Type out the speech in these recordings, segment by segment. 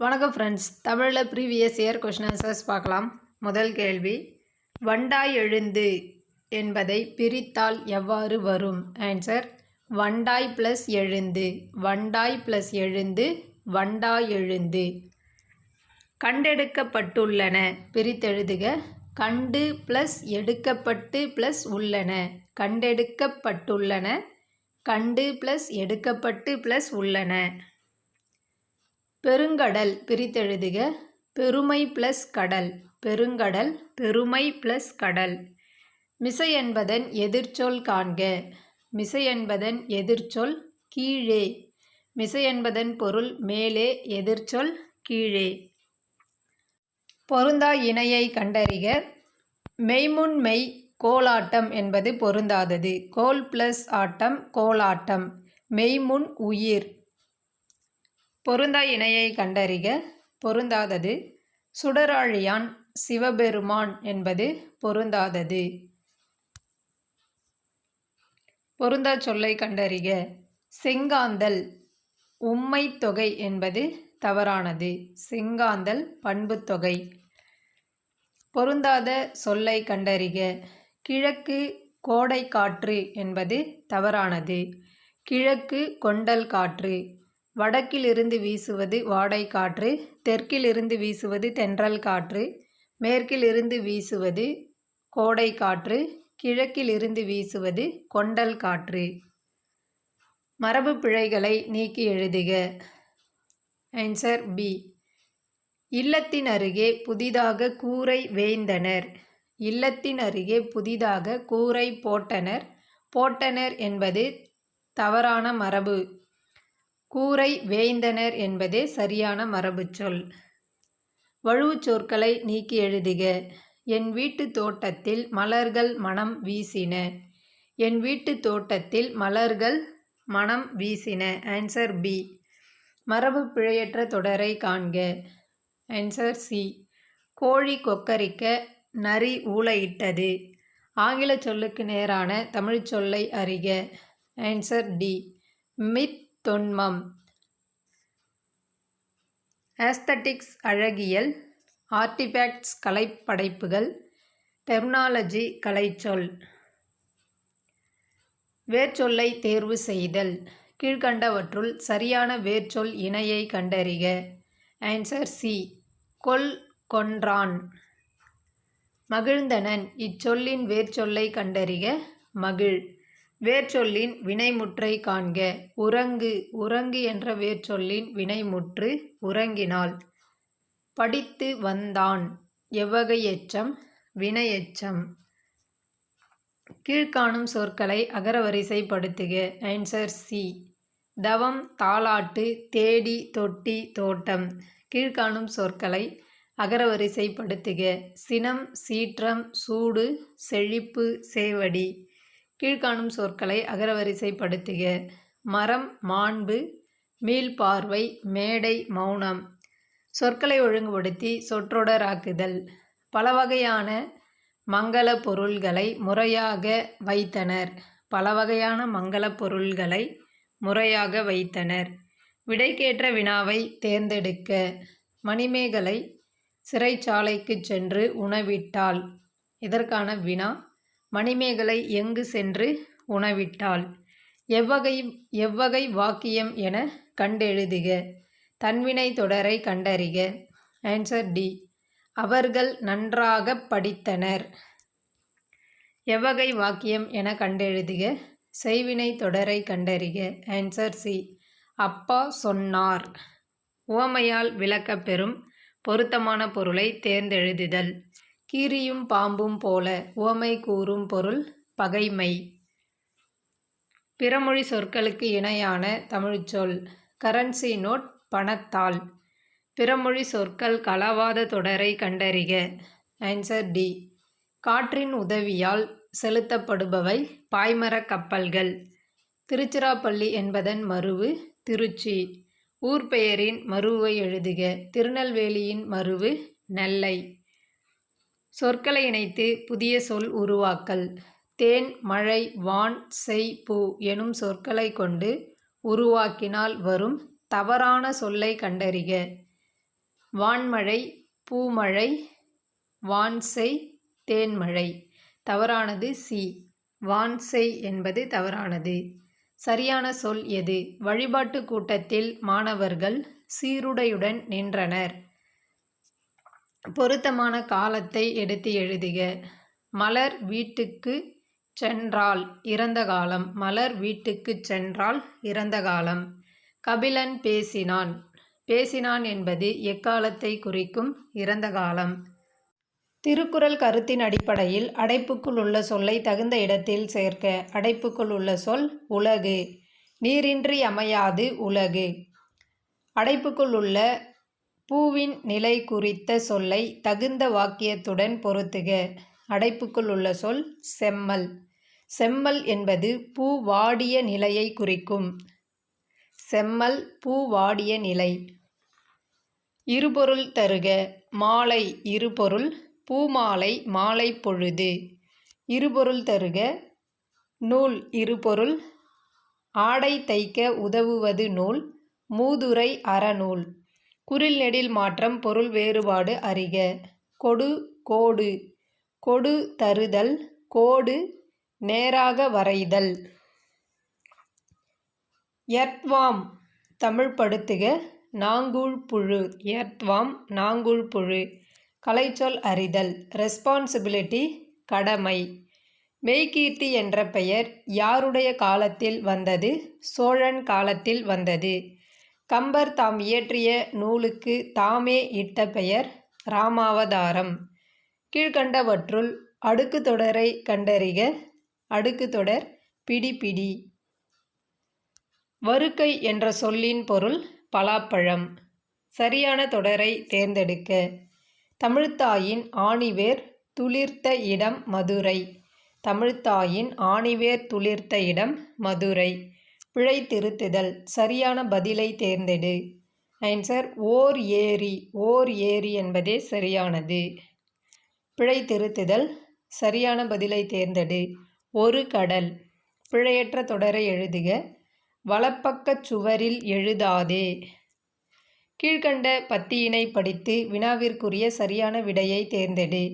வணக்கம் ஃப்ரெண்ட்ஸ். தமிழில் previous year question answers பார்க்கலாம். முதல் கேள்வி, வண்டாய் எழுந்து என்பதை பிரித்தால் எவ்வாறு வரும்? ஆன்சர், வண்டாய் ப்ளஸ் எழுந்து, வண்டாய் ப்ளஸ் எழுந்து, வண்டாய் எழுந்து. கண்டெடுக்கப்பட்டுள்ளன பிரித்தெழுதுக. கண்டு ப்ளஸ் எடுக்கப்பட்டு ப்ளஸ் உள்ளன, கண்டெடுக்கப்பட்டுள்ளன. கண்டு ப்ளஸ் எடுக்கப்பட்டு ப்ளஸ் உள்ளன. பெருங்கடல் பிரித்தெழுதுக. பெருமை ப்ளஸ் கடல், பெருங்கடல், பெருமை ப்ளஸ் கடல். மிசை என்பதன் எதிர்ச்சொல் காண்க. மிசை என்பதன் எதிர்ச்சொல் கீழே, மிசை என்பதன் பொருள் மேலே, எதிர்ச்சொல் கீழே. பொருந்தா இணையை கண்டறிக. மெய்முன் மெய் கோலாட்டம் என்பது பொருந்தாதது. கோல் ப்ளஸ் ஆட்டம் கோலாட்டம். மெய்முன் உயிர். பொருந்தா இணையை கண்டறிக. பொருந்தாதது. சுடராழியான் சிவபெருமான் என்பது பொருந்தாதது. பொருந்தா சொல்லை கண்டறிக. செங்காந்தல் உம்மை தொகை என்பது தவறானது. செங்காந்தல் பண்புத்தொகை. பொருந்தாத சொல்லை கண்டறிக. கிழக்கு கோடை காற்று என்பது தவறானது. கிழக்கு கொண்டல் காற்று. வடக்கிலிருந்து வீசுவது வாடை காற்று, தெற்கிலிருந்து வீசுவது தென்றல் காற்று, மேற்கிலிருந்து வீசுவது கோடை காற்று, கிழக்கிலிருந்து வீசுவது கொண்டல் காற்று. மரபு பிழைகளை நீக்கி எழுதுக. Answer B. இல்லத்தின் அருகே புதிதாக கூரை வேய்ந்தனர். இல்லத்தின் அருகே புதிதாக கூரை போட்டனர். போட்டனர் என்பது தவறான மரபு. கூரை வேய்ந்தனர் என்பதே சரியான மரபு சொல். வழுவு சொற்களை நீக்கி எழுதுக. என் வீட்டு தோட்டத்தில் மலர்கள் மனம் வீசின. என் வீட்டு தோட்டத்தில் மலர்கள் மனம் வீசின. Answer B. மரபு பிழையற்ற தொடரை காண்க. Answer C. கோழி கொக்கரிக்க, நரி ஊளையிட்டது. ஆங்கில சொல்லுக்கு நேரான தமிழ் சொல்லை அறிக. Answer D. மித் தொன்மம். ஆஸ்தட்டிக்ஸ் அழகியல். ஆர்டிஃபேக்ட்ஸ் கலைப்படைப்புகள். டெர்மினாலஜி கலைச்சொல். வேர்ச்சொல்லை தேர்வு செய்தல். கீழ்கண்டவற்றுள் சரியான வேர்ச்சொல் இணையை கண்டறிக. Answer C. கொல் கொன்றான். மகிழ்ந்தனன் இச்சொல்லின் வேர்ச்சொல்லை கண்டறிக. மகிழ். வேர்ச்சொல்லின் வினைமுற்றை காண்க. உறங்கு. உறங்கு என்ற வேர்ச்சொல்லின் வினைமுற்று உறங்கினாள். படித்து வந்தான் எவ்வகை எச்சம்? வினை எச்சம். கீழ்காணும் சொற்களை அகரவரிசைப்படுத்துக. Answer C. தவம், தாலாட்டு, தேடி, தொட்டி, தோட்டம். கீழ்காணும் சொற்களை அகரவரிசைப்படுத்துக. சினம், சீற்றம், சூடு, செழிப்பு, சேவடி. கீழ்காணும் சொற்களை அகரவரிசைப்படுத்துக. மரம், மாண்பு, மீள்பார்வை, மேடை, மௌனம். சொற்களை ஒழுங்குபடுத்தி சொற்றொடராக்குதல். பலவகையான மங்கள பொருள்களை முறையாக வைத்தனர். பலவகையான மங்கள பொருள்களை முறையாக வைத்தனர். விடைக்கேற்ற வினாவை தேர்ந்தெடுக்க. மணிமேகலை சிறைச்சாலைக்கு சென்று உணவிட்டாள். இதற்கான வினா, மணிமேகலை எங்கு சென்று உணவிட்டாள்? எவ்வகை வாக்கியம் என கண்டெழுதுக. தன்வினை தொடரை கண்டறிக. Answer D. அவர்கள் நன்றாக படித்தனர். எவ்வகை வாக்கியம் என கண்டெழுதுக. செய்வினை தொடரை கண்டறிக. Answer C. அப்பா சொன்னார். உவமையால் விளக்கப்பெறும் பொருத்தமான பொருளை தேர்ந்தெழுதுதல். கீரியும் பாம்பும் போல. உவமை கூறும் பொருள் பகைமை. பிறமொழி சொற்களுக்கு இணையான தமிழ்ச்சொல். Currency note, பணத்தாள். பிறமொழி சொற்கள் களவாத தொடரை கண்டறிக. Answer D. காற்றின் உதவியால் செலுத்தப்படுபவை பாய்மரக் கப்பல்கள். திருச்சிராப்பள்ளி என்பதன் மருவு திருச்சி. ஊர் பெயரின் மருவை எழுதுக. திருநெல்வேலியின் மருவு நெல்லை. சொற்களை இணைத்து புதிய சொல் உருவாக்கல். தேன், மழை, வான், செய், பூ எனும் சொற்களை கொண்டு உருவாக்கினால் வரும் தவறான சொல்லை கண்டறிக. வான்மழை, பூமழை, வான்செய், தேன்மழை. தவறானது சி. வான்செய் என்பது தவறானது. சரியான சொல் எது? வழிபாட்டு கூட்டத்தில் மாணவர்கள் சீருடையுடன் நின்றனர். பொருத்தமான காலத்தை எடுத்து எழுதுக. மலர் வீட்டுக்கு சென்றால் இறந்த காலம். மலர் வீட்டுக்கு சென்றால் இறந்த காலம். கபிலன் பேசினான். பேசினான் என்பது எக்காலத்தை குறிக்கும்? இறந்த காலம். திருக்குறள் கருத்தின் அடிப்படையில் அடைப்புக்குள் உள்ள சொல்லை தகுந்த இடத்தில் சேர்க்க. அடைப்புக்குள் உள்ள சொல் உலகு. நீரின்றி அமையாது உலகு. அடைப்புக்குள் உள்ள பூவின் நிலை குறித்த சொல்லை தகுந்த வாக்கியத்துடன் பொருத்துக. அடைப்புக்குள் உள்ள சொல் செம்மல். செம்மல் என்பது பூ வாடிய நிலையை குறிக்கும். செம்மல் பூ வாடிய நிலை. இருபொருள் தருக. மாலை இருபொருள். பூமாலை மாலை பொழுது. இருபொருள் தருக. நூல் இருபொருள். ஆடை தைக்க உதவுவது நூல். மூதுரை அறநூல். குறில் நெடில் மாற்றம் பொருள் வேறுபாடு அறிக. கொடு கோடு. கொடு தருதல். கோடு நேராக வரைதல். எர்த்வாம் தமிழ்படுத்துக. நாங்கூழ் புழு. எர்த்வாம் நாங்கூழ் புழு. கலைச்சொல் அறிதல். ரெஸ்பான்சிபிலிட்டி கடமை. மெய்கீர்த்தி என்ற பெயர் யாருடைய காலத்தில் வந்தது? சோழன் காலத்தில் வந்தது. கம்பர் தாம் இயற்றிய நூலுக்கு தாமே இட்ட பெயர் இராமாவதாரம். கீழ்கண்டவற்றுள் அடுக்கு தொடரை கண்டறிக. அடுக்கு தொடர் பிடி பிடி. வருக்கை என்ற சொல்லின் பொருள் பலாப்பழம். சரியான தொடரை தேர்ந்தெடுக்க. தமிழ்த்தாயின் ஆணிவேர் துளிர்த்த இடம் மதுரை. தமிழ்த்தாயின் ஆணிவேர் துளிர்த்த இடம் மதுரை. பிழை திருத்துதல். சரியான பதிலை தேர்ந்தெடு. ஆன்சர் ஓர் ஏரி. ஓர் ஏரி என்பதே சரியானது. பிழை திருத்துதல். சரியான பதிலை தேர்ந்தெடு. ஒரு கடல். பிழையற்ற தொடரை எழுதுக. வலப்பக்கச் சுவரில் எழுதாதே. கீழ்கண்ட பத்தியினை படித்து வினாவிற்குரிய சரியான விடையை தேர்ந்தெடு.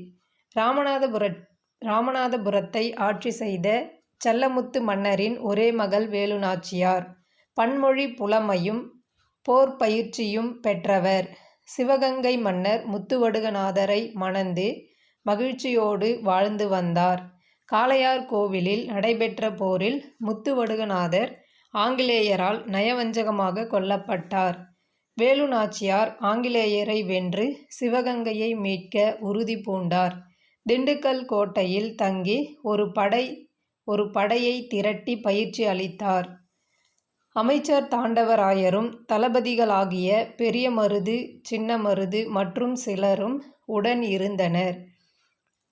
ராமநாதபுரத்தை ஆட்சி செய்த செல்லமுத்து மன்னரின் ஒரே மகள் வேலுநாச்சியார். பன்மொழி புலமையும் போர் பயிற்சியும் பெற்றவர். சிவகங்கை மன்னர் முத்துவடுகநாதரை மணந்து மகிழ்ச்சியோடு வாழ்ந்து வந்தார். காளையார் கோவிலில் நடைபெற்ற போரில் முத்துவடுகநாதர் ஆங்கிலேயரால் நயவஞ்சகமாக கொல்லப்பட்டார். வேலுநாச்சியார் ஆங்கிலேயரை வென்று சிவகங்கையை மீட்க உறுதி பூண்டார். திண்டுக்கல் கோட்டையில் தங்கி ஒரு படையை திரட்டி பயிற்சி அளித்தார். அமைச்சர் தாண்டவராயரும் தளபதிகளாகிய பெரிய மருது, சின்ன மருது மற்றும் சிலரும் உடன் இருந்தனர்.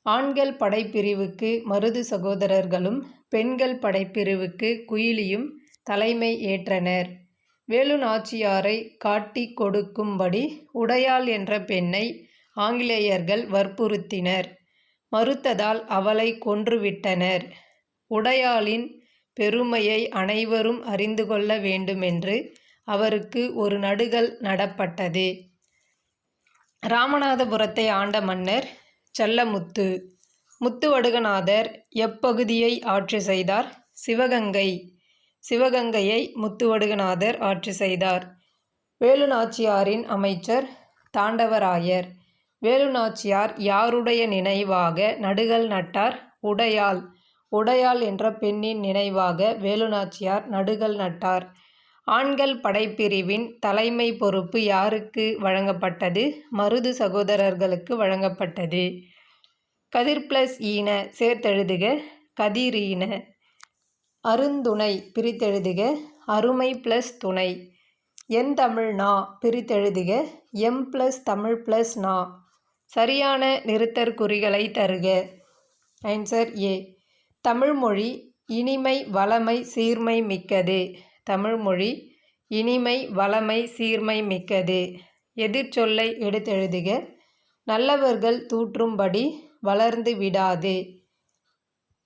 ஆண்கள் படைப்பிரிவுக்கு மருது சகோதரர்களும் பெண்கள் படைப்பிரிவுக்கு குயிலியும் தலைமை ஏற்றனர். வேலுநாச்சியாரை காட்டி கொடுக்கும்படி உடையாள் என்ற பெண்ணை ஆங்கிலேயர்கள் வற்புறுத்தினர். மறுத்ததால் அவளை கொன்றுவிட்டனர். உடையாளின் பெருமையை அனைவரும் அறிந்து கொள்ள வேண்டுமென்று அவருக்கு ஒரு நடுகல் நடப்பட்டது. ராமநாதபுரத்தை ஆண்ட மன்னர் செல்லமுத்து. முத்துவடுகநாதர் எப்பகுதியை ஆட்சி செய்தார்? சிவகங்கை. சிவகங்கையை முத்துவடுகநாதர் ஆட்சி செய்தார். வேலுநாச்சியாரின் அமைச்சர் தாண்டவராயர். வேலுநாச்சியார் யாருடைய நினைவாக நடுகல் நட்டார்? உடையாள். உடையாள் என்ற பெண்ணின் நினைவாக வேலுநாச்சியார் நடுகல் நட்டார். ஆண்கள் படைப்பிரிவின் தலைமை பொறுப்பு யாருக்கு வழங்கப்பட்டது? மருது சகோதரர்களுக்கு வழங்கப்பட்டது. கதிர் பிளஸ் ஈன சேர்த்தெழுதுக. கதிரீன. அருந்துணை பிரித்தெழுதுக. அருமை பிளஸ் துணை. என் தமிழ் நா பிரித்தெழுதுக. எம் பிளஸ் தமிழ் பிளஸ் நா. சரியான நிறுத்தற்குறிகளை தருக. Answer A. தமிழ்மொழி இனிமை வளமை சீர்மை மிக்கது. தமிழ்மொழி இனிமை வளமை சீர்மை மிக்கது. எதிர்ச்சொல்லை எடுத்தெழுதுக. நல்லவர்கள் தூற்றும்படி வளர்ந்து விடாது.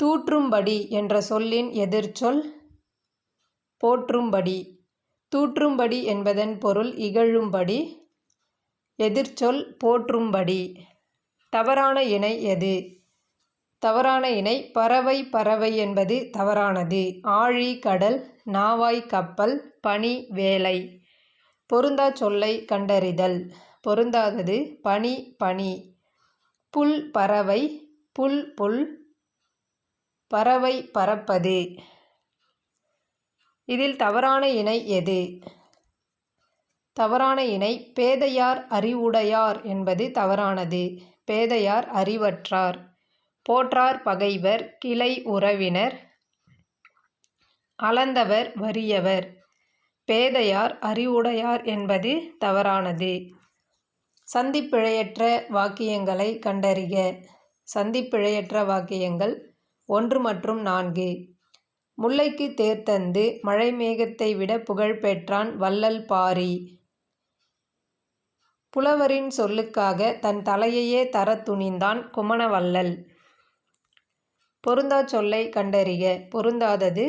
தூற்றும்படி என்ற சொல்லின் எதிர்ச்சொல் போற்றும்படி. தூற்றும்படி என்பதன் பொருள் இகழும்படி. எதிர்ச்சொல் போற்றும்படி. தவறான இணை எது? தவறான இணை பறவை. பறவை என்பது தவறானது. ஆழி கடல், நாவாய் கப்பல், பனி வேலை. பொருந்தா சொல்லை கண்டறிதல். பொருந்தாதது பனி பனி. புல் பறவை, புல் புல், பறவை பறப்பது. இதில் தவறான இணை எது? தவறான இணை பேதையார் அறிவுடையார் என்பது தவறானது. பேதையார் அறிவற்றார். போற்றார் பகைவர், கிளை உறவினர், அளந்தவர் வறியவர். பேதையார் அறிவுடையார் என்பது தவறானது. சந்திப்பிழையற்ற வாக்கியங்களை கண்டறிக. சந்திப்பிழையற்ற வாக்கியங்கள் 1 மற்றும் 4. முல்லைக்கு தேர்தந்து மழை மேகத்தை விட புகழ் பெற்றான் வள்ளல் பாரி. புலவரின் சொல்லுக்காக தன் தலையையே தரத் துணிந்தான் குமணவள்ளல். பொருந்தா சொல்லை கண்டறிக. பொருந்தாதது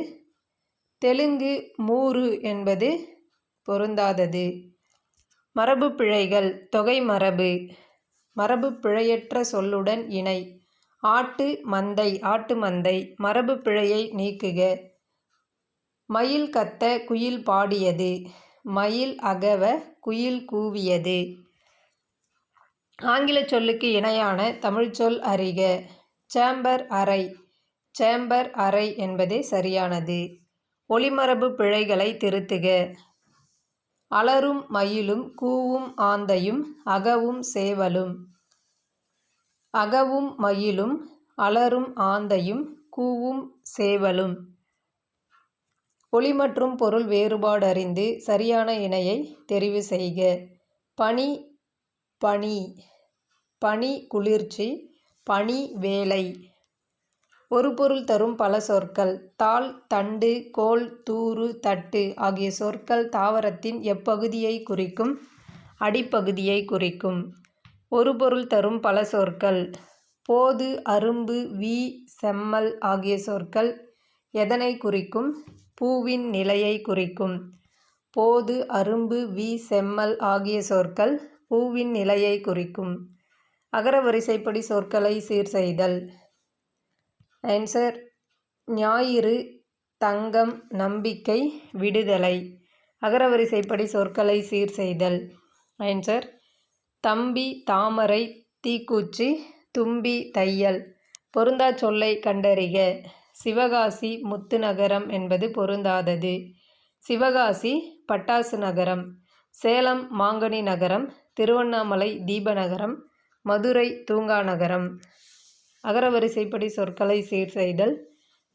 தெலுங்கு மூரு என்பது பொருந்தாதது. மரபு பிழைகள். தொகை மரபு. மரபு பிழையற்ற சொல்லுடன் இணை. ஆட்டு மந்தை, ஆட்டு மந்தை. மரபு பிழையை நீக்குக. மயில் கத்த குயில் பாடியது. மயில் அகவ குயில் கூவியது. ஆங்கில சொல்லுக்கு இணையான தமிழ்ச்சொல் அறிக. சேம்பர் அறை. சேம்பர் அறை என்பதே சரியானது. ஒலிமரபு பிழைகளை திருத்துக. அலறும் மயிலும் கூவும் ஆந்தையும் அகவும் சேவலும். அகவும் மயிலும், அலறும் ஆந்தையும், கூவும் சேவலும். ஒலி மற்றும் பொருள் வேறுபாடு அறிந்து சரியான இணையை தெரிவு செய்க. பனி பனி. பனி குளிர்ச்சி, பனி வேலை. ஒரு பொருள் தரும் பல சொற்கள். தாள், தண்டு, கோல், தூறு, தட்டு ஆகிய சொற்கள் தாவரத்தின் எப்பகுதியை குறிக்கும்? அடிப்பகுதியை குறிக்கும். ஒரு பொருள் தரும் பல சொற்கள். போது, அரும்பு, வீ, செம்மல் ஆகிய சொற்கள் எதனை குறிக்கும்? பூவின் நிலையை குறிக்கும். போது, அரும்பு, வீ, செம்மல் ஆகிய சொற்கள் பூவின் நிலையை குறிக்கும். அகரவரிசைப்படி சொற்களை சீர் செய்தல். ஆன்சர் ஞாயிறு, தங்கம், நம்பிக்கை, விடுதலை. அகரவரிசைப்படி சொற்களை சீர் செய்தல். ஆன்சர் தம்பி, தாமரை, தீக்குச்சி, தும்பி, தையல். பொருந்தா சொல்லை கண்டறிக. சிவகாசி முத்து நகரம் என்பது பொருந்தாதது. சிவகாசி பட்டாசு நகரம். சேலம் மாங்கனி நகரம். திருவண்ணாமலை தீபநகரம். மதுரை தூங்கா நகரம். அகரவரிசைப்படி சொற்களை சீர் செய்தல்.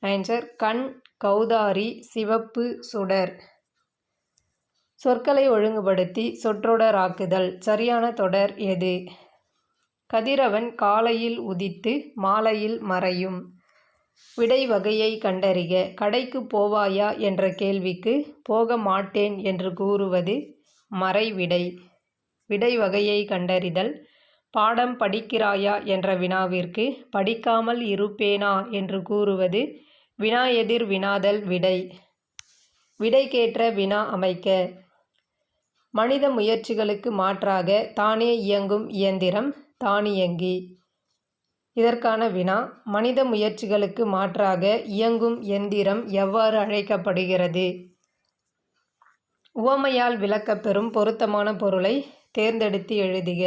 ஆன்சர் கண், கௌதாரி, சிவப்பு, சுடர். சொற்களை ஒழுங்குபடுத்தி சொற்றொடராக்குதல். சரியான தொடர் எது? கதிரவன் காலையில் உதித்து மாலையில் மறையும். விடை வகையை கண்டறிக. கடைக்கு போவாயா என்ற கேள்விக்கு போக மாட்டேன் என்று கூறுவது மறைவிடை. விடை வகையை கண்டறிதல். பாடம் படிக்கிறாயா என்ற வினாவிற்கு படிக்காமல் இருப்பேனா என்று கூறுவது வினா எதிர் வினாதல் விடை. விடைக்கேற்ற வினா அமைக்க. மனித முயற்சிகளுக்கு மாற்றாக தானே இயங்கும் இயந்திரம் தானியங்கி. இதற்கான வினா மனித முயற்சிகளுக்கு மாற்றாக இயங்கும் எந்திரம் எவ்வாறு அழைக்கப்படுகிறது? உவமையால் விளக்கப்பெறும் பொருத்தமான பொருளை தேர்ந்தெடுத்து எழுதுக.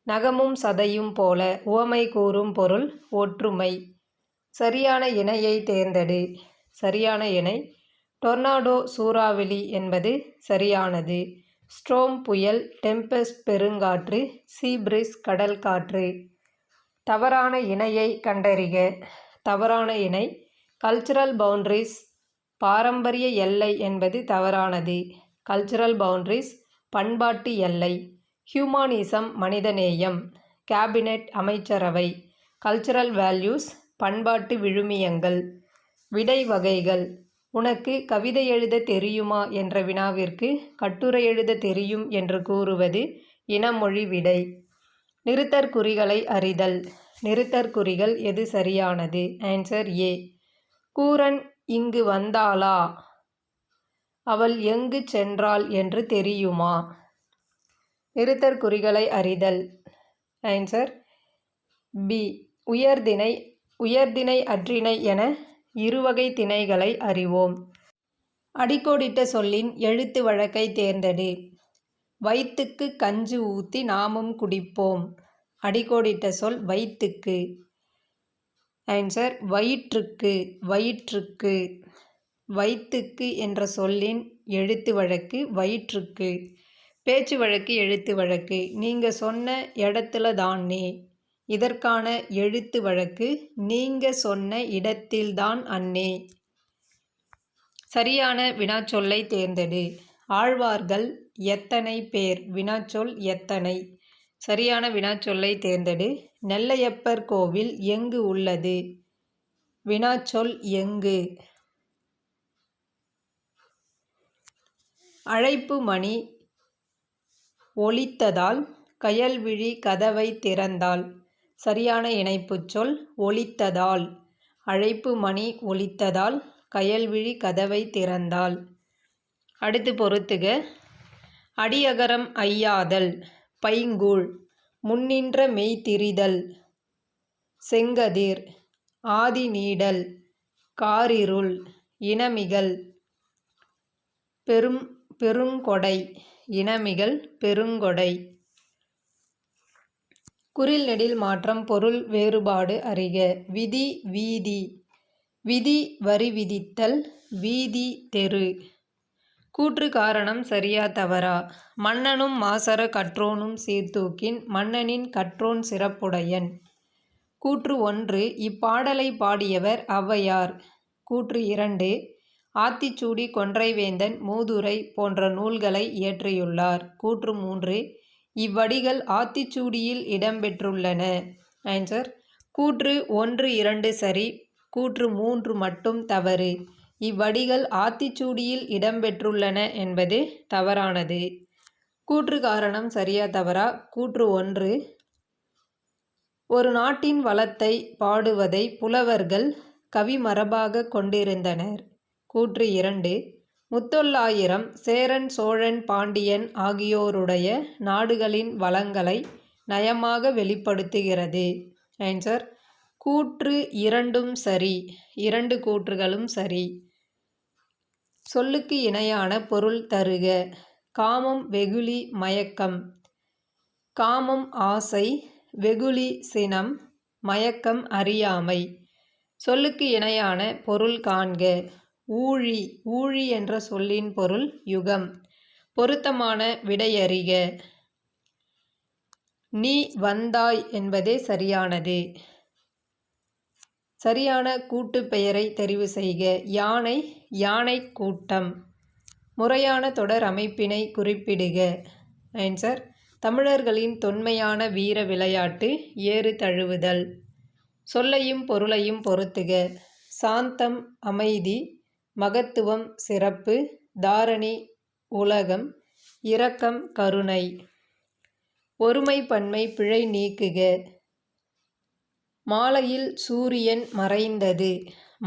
நகமும் சதையும் போல. உவமை கூறும் பொருள் ஒற்றுமை. சரியான இணையை தேர்ந்தெடு. சரியான இணை டொர்னாடோ சூறாவளி என்பது சரியானது. ஸ்ட்ரோம் புயல், டெம்பெஸ்ட் பெருங்காற்று, சீப்ரிஸ் கடல் காற்று. தவறான இணையை கண்டறிக. தவறான இணை கல்ச்சுரல் பவுண்டரிஸ். பாரம்பரிய எல்லை என்பது தவறானது. கல்ச்சுரல் பவுண்டரிஸ் பண்பாட்டு எல்லை. ஹியூமானிசம் மனிதநேயம். கேபினெட் அமைச்சரவை. கல்ச்சுரல் வேல்யூஸ் பண்பாட்டு விழுமியங்கள். விடை வகைகள். உனக்கு கவிதை எழுத தெரியுமா என்ற வினாவிற்கு கட்டுரை எழுத தெரியும் என்று கூறுவது இனமொழி விடை. நிறுத்தற்குறிகளை அறிதல். நிறுத்தற்குறிகள் எது சரியானது? Answer A. கூரன் இங்கு வந்தாளா? அவள் எங்கு சென்றாள் என்று தெரியுமா? நிறுத்தற் குறிகளை அறிதல். Answer B. உயர்திணை உயர்திணை அற்றிணை என இருவகை திணைகளை அறிவோம். அடிக்கோடிட்ட சொல்லின் எழுத்து வழக்கை தேர்ந்தெடு. வயிற்றுக்கு கஞ்சி ஊற்றி நாமும் குடிப்போம். அடிக்கோடிட்ட சொல் வயிற்றுக்கு. ஆன்சர் வயிற்றுக்கு. வயிற்றுக்கு. வயிற்றுக்கு என்ற சொல்லின் எழுத்து வழக்கு வயிற்றுக்கு. பேச்சு வழக்கு எழுத்து வழக்கு. நீங்க சொன்ன இடத்துல தானே. இதற்கான எழுத்து வழக்கு நீங்க சொன்ன இடத்தில்தான் அண்ணே. சரியான வினாச்சொல்லை தேர்ந்தெடு. ஆழ்வார்கள் எத்தனை பேர்? வினாச்சொல் எத்தனை. சரியான வினாச்சொல்லை தேர்ந்தெடு. நெல்லையப்பர் கோவில் எங்கு உள்ளது? வினாச்சொல் எங்கு. அழைப்பு மணி ஒலித்ததால் கயல்விழி கதவை திறந்தாள். சரியான இணைப்புச் சொல் ஒலித்ததால். அழைப்பு மணி ஒலித்ததால் கயல்விழி கதவை திறந்தாள். அடுத்து பொறுத்துக. அடியகரம் ஐயாதல் பைங்கூழ் முன்னின்ற மெய்திரிதல் செங்கதிர் ஆதி நீடல் காரிருள் இனமிகள் பெருங்கொடை. இனமிகள் பெருங்கொடை. குறில் நெடில் மாற்றம் பொருள் வேறுபாடு அறிக. விதி வீதி. விதி வரி விதித்தல் வீதி தெரு. கூற்று காரணம் சரியா தவறா. மன்னனும் மாசற கற்றோனும் சீர்தூக்கின் மன்னனின் கற்றோன் சிறப்புடையன். கூற்று 1 இப்பாடலை பாடியவர் ஔவையார். கூற்று 2 ஆத்திச்சூடி கொன்றைவேந்தன் மூதுரை போன்ற நூல்களை இயற்றியுள்ளார். கூற்று 3 இவ்வடிகள் ஆத்திச்சூடியில் இடம்பெற்றுள்ளன. ஆன்சர் கூற்று 1 2 சரி. கூற்று 3 மட்டும் தவறு. இவ்வடிகள் ஆத்திச்சூடியில் இடம்பெற்றுள்ளன என்பது தவறானது. கூற்று காரணம் சரியா தவறா. கூற்று 1 ஒரு நாட்டின் வளத்தை பாடுவதை புலவர்கள் கவிமரபாக கொண்டிருந்தனர். கூற்று 2 முத்தொள்ளாயிரம் சேரன் சோழன் பாண்டியன் ஆகியோருடைய நாடுகளின் வளங்களை நயமாக வெளிப்படுத்துகிறது. ஆன்சர் கூற்று 2ம் சரி. 2 கூற்றுகளும் சரி. சொல்லுக்கு இணையான பொருள் தருக. காமம் வெகுளி மயக்கம். காமம் ஆசை வெகுளி சினம் மயக்கம் அறியாமை. சொல்லுக்கு இணையான பொருள் காண்க. ஊழி. ஊழி என்ற சொல்லின் பொருள் யுகம். பொருத்தமான விடையறிக. நீ வந்தாய் என்பதே சரியானது. சரியான கூட்டு பெயரை தெரிவு செய்க. யானை யானை கூட்டம். முறையான தொடர் அமைப்பினை குறிப்பிடுக. ஆன்சர் தமிழர்களின் தொன்மையான வீர விளையாட்டு ஏறு தழுவுதல். சொல்லையும் பொருளையும் பொருத்துக. சாந்தம் அமைதி மகத்துவம் சிறப்பு தாரணி உலகம் இரக்கம் கருணை. ஒருமை பன்மை பிழை நீக்குக. மாலையில் சூரியன் மறைந்தது.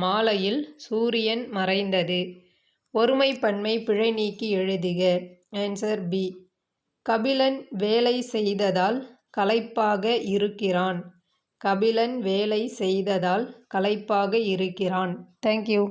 மாலையில் சூரியன் மறைந்தது. ஒருமை பன்மை பிழை நீக்கி எழுதுக. Answer B. கபிலன் வேலை செய்ததால் களைப்பாக இருக்கிறான். கபிலன் வேலை செய்ததால் களைப்பாக இருக்கிறான். தேங்க்யூ.